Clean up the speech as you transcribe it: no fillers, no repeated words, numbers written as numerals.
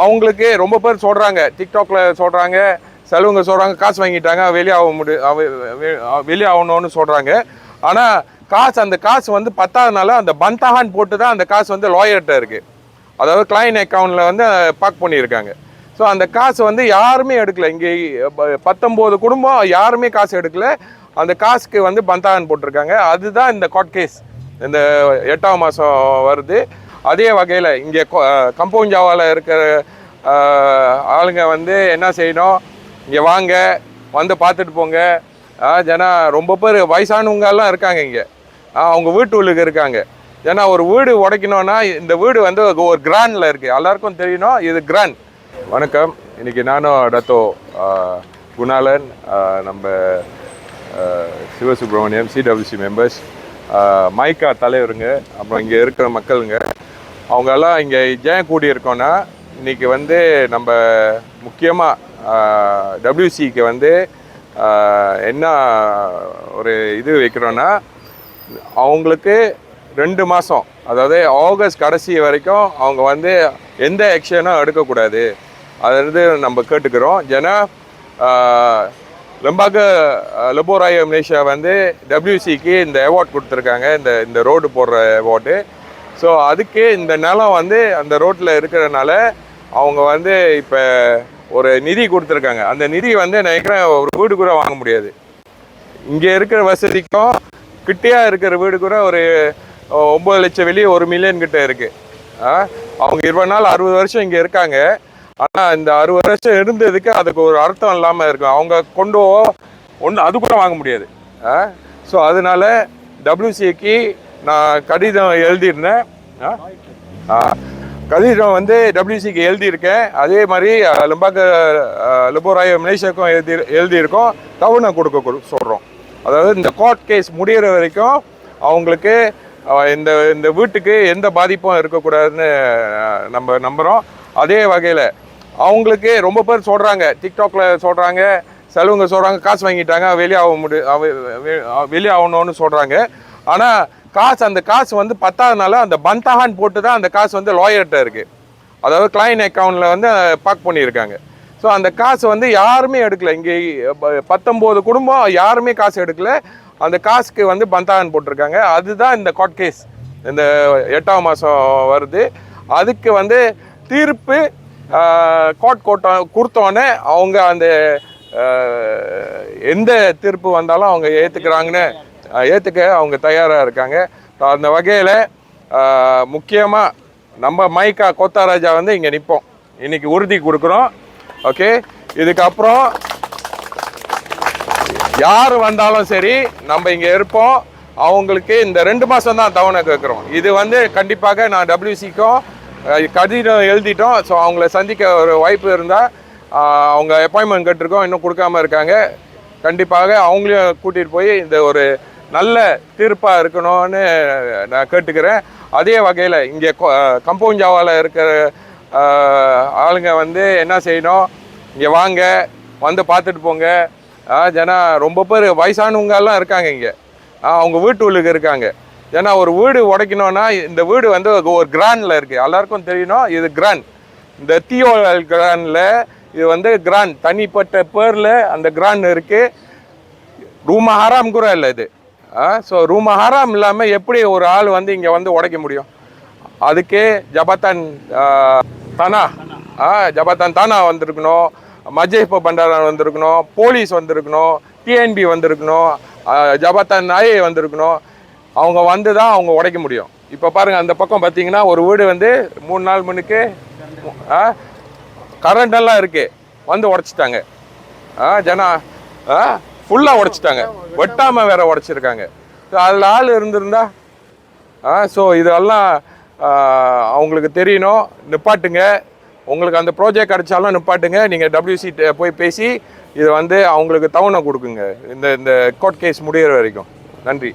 அவங்களுக்கு ரொம்ப பேர் சொல்கிறாங்க, டிக்டாக்ல சொல்கிறாங்க, செலவுங்க சொல்கிறாங்க காசு வாங்கிட்டாங்க வெளியாகணும்னு சொல்கிறாங்க. ஆனால் அந்த காசு வந்து பத்தாதனால அந்த பந்தாகான் போட்டு தான் அந்த காசு வந்து லாயர்கிட்ட இருக்குது. அதாவது கிளைண்ட் அக்கௌண்ட்டில் வந்து பார்க் பண்ணியிருக்காங்க. ஸோ அந்த காசு வந்து யாருமே எடுக்கலை. இங்கே 19 குடும்பம் யாருமே காசு எடுக்கலை. அந்த காசுக்கு வந்து பந்தாகான் போட்டிருக்காங்க. அதுதான் இந்த கோர்ட் கேஸ் இந்த 8ஆம் மாதம் வருது. அதே வகையில் இங்கே கம்பவுண்ட் ஜாவாவில் இருக்கிற ஆளுங்க வந்து என்ன செய்யணும், இங்கே வாங்க, வந்து பார்த்துட்டு போங்க. ஏன்னா ரொம்ப பேர் வயசானவங்கெல்லாம் இருக்காங்க இங்கே, அவங்க வீட்டுக்கு இருக்காங்க. ஏன்னா ஒரு வீடு உடைக்கணும்னா இந்த வீடு வந்து ஒரு கிராண்டில் இருக்குது, எல்லாருக்கும் தெரியணும் இது கிராண்ட். வணக்கம், இன்றைக்கி நானும் டத்தோ குணாலன், நம்ம சிவசுப்ரமணியம் சிடபிள்யூசி மெம்பர்ஸ், மைக்கா தலைவருங்க, அப்புறம் இங்கே இருக்கிற மக்களுங்க, அவங்கெல்லாம் இங்கே ஏன் கூடியிருக்கோன்னா இன்றைக்கி வந்து நம்ம முக்கியமாக டபிள்யூசிக்கு வந்து என்ன ஒரு இது வைக்கிறோன்னா, அவங்களுக்கு 2 மாதம், அதாவது ஆகஸ்ட் கடைசி வரைக்கும் அவங்க வந்து எந்த ஆக்ஷனும் எடுக்கக்கூடாது. அதாவது நம்ம கேட்டுக்கிறோம். ஏன்னா லெபோராயோ மலேசியா வந்து டபிள்யூசிக்கு இந்த அவார்ட் கொடுத்துருக்காங்க, இந்த ரோடு போடுற அவார்டு. ஸோ அதுக்கு இந்த நிலம் வந்து அந்த ரோட்டில் இருக்கிறதுனால அவங்க வந்து இப்போ ஒரு நிதி கொடுத்துருக்காங்க. அந்த நிதி வந்து நினைக்கிறேன் ஒரு வீடு கூட வாங்க முடியாது. இங்கே இருக்கிற வசதிக்கும் கிட்டையாக இருக்கிற வீடு கூட ஒரு 9 லட்சம் வெளியே 1 மில்லியன் கிட்ட இருக்குது. அவங்க 20 நாள் 60 வருஷம் இங்கே இருக்காங்க. ஆனால் இந்த 60 வருஷம் இருந்ததுக்கு அதுக்கு ஒரு அர்த்தம் இல்லாமல் இருக்கும். அவங்க கொண்டு ஒன்று அது கூட வாங்க முடியாது. ஸோ அதனால டபிள்யூசிக்கு நான் கடிதம் எழுதியிருந்தேன். கடிதம் வந்து டபிள்யூசிக்கு எழுதியிருக்கேன். அதே மாதிரி லெபோராயோ மலேசியாவுக்கும் எழுதியிருக்கோம். தவணை கொடுக்க சொல்கிறோம். அதாவது இந்த கோர்ட் கேஸ் முடிகிற வரைக்கும் அவங்களுக்கு இந்த வீட்டுக்கு எந்த பாதிப்பும் இருக்கக்கூடாதுன்னு நம்ம நம்புகிறோம். அதே வகையில் அவங்களுக்கு ரொம்ப பேர் சொல்கிறாங்க, டிக்டாக்ல சொல்கிறாங்க, செலவுங்க சொல்கிறாங்க காசு வாங்கிட்டாங்க வெளியாகணும்னு சொல்கிறாங்க. ஆனால் அந்த காசு வந்து பத்தாதனால அந்த பந்தாகான் போட்டு தான் அந்த காசு வந்து லாயர்கிட்ட இருக்குது. அதாவது கிளைண்ட் அக்கௌண்ட்டில் வந்து பார்க் பண்ணியிருக்காங்க. ஸோ அந்த காசு வந்து யாருமே எடுக்கலை. இங்கே 19 குடும்பம் யாருமே காசு எடுக்கலை. அந்த காசுக்கு வந்து பந்தாகான் போட்டிருக்காங்க. அதுதான் இந்த கோர்ட் கேஸ் இந்த 8ஆம் மாதம் வருது. அதுக்கு வந்து தீர்ப்பு கோர்ட் கொடுத்தோன்னே அவங்க அந்த எந்த தீர்ப்பு வந்தாலும் அவங்க ஏற்றுக்க அவங்க தயாராக இருக்காங்க. அந்த வகையில் முக்கியமாக நம்ம மைக்கா கோத்தாராஜா வந்து இங்கே நிற்போம். இன்றைக்கி உறுதி கொடுக்குறோம். ஓகே, இதுக்கப்புறம் யார் வந்தாலும் சரி நம்ம இங்கே இருப்போம். அவங்களுக்கு இந்த 2 மாதம் தான் தவணை கேட்குறோம். இது வந்து கண்டிப்பாக நான் டபிள்யூசிக்கும் கடிதம் எழுதிட்டோம். ஸோ அவங்கள சந்திக்க ஒரு வாய்ப்பு இருந்தால் அவங்க அப்பாயின்மெண்ட் கேட்டிருக்கோம், இன்னும் கொடுக்காம இருக்காங்க. கண்டிப்பாக அவங்களையும் கூட்டிகிட்டு போய் இந்த ஒரு நல்ல தீர்ப்பாக இருக்கணும்னு நான் கேட்டுக்கிறேன். அதே வகையில் இங்கே கம்பவுண்ட் ஜாவாவில் இருக்கிற ஆளுங்க வந்து என்ன செய்யணும், இங்கே வாங்க, வந்து பார்த்துட்டு போங்க. ஏன்னா ரொம்ப பேர் வயசானவங்கெல்லாம் இருக்காங்க இங்கே, அவங்க வீட்டுக்கு இருக்காங்க. ஏன்னா ஒரு வீடு உடைக்கணும்னா இந்த வீடு வந்து ஒரு கிராண்டில் இருக்குது, எல்லாருக்கும் தெரியணும் இது கிராண்ட். இந்த தியோல் கிராண்டில் இது வந்து கிராண்ட், தனிப்பட்ட பேரில் அந்த கிராண்ட் இருக்குது. ரூமா ஹராம் கூட இல்லை இது. ஸோ ரூமா ஹராம் இல்லாமல் எப்படி ஒரு ஆள் வந்து இங்கே வந்து உடைக்க முடியும்? அதுக்கு ஜபத்தான் தானா வந்திருக்கணும், மஜேப்ப பண்டாரன் வந்திருக்கணும், போலீஸ் வந்திருக்கணும், டிஎன்பி வந்திருக்கணும், ஜபத்தான் நாயே வந்திருக்கணும். அவங்க வந்து தான் அவங்க உடைக்க முடியும். இப்போ பாருங்கள், அந்த பக்கம் பார்த்தீங்கன்னா ஒரு வீடு வந்து 3 நாள் முன்னுக்கு கரண்டெல்லாம் இருக்குது, வந்து உடைச்சிட்டாங்க. ஃபுல்லாக உடைச்சிட்டாங்க, வெட்டாமல் வேற உடைச்சிருக்காங்க. அதில் ஆள் இருந்திருந்தா ஸோ இதெல்லாம் அவங்களுக்கு தெரியணும். நிப்பாட்டுங்க, உங்களுக்கு அந்த ப்ராஜெக்ட் கிடைச்சாலும் நிப்பாட்டுங்க. நீங்கள் டபிள்யூசி போய் பேசி இதை வந்து அவங்களுக்கு தவணை கொடுக்குங்க இந்த கோர்ட் கேஸ் முடிகிற வரைக்கும். நன்றி.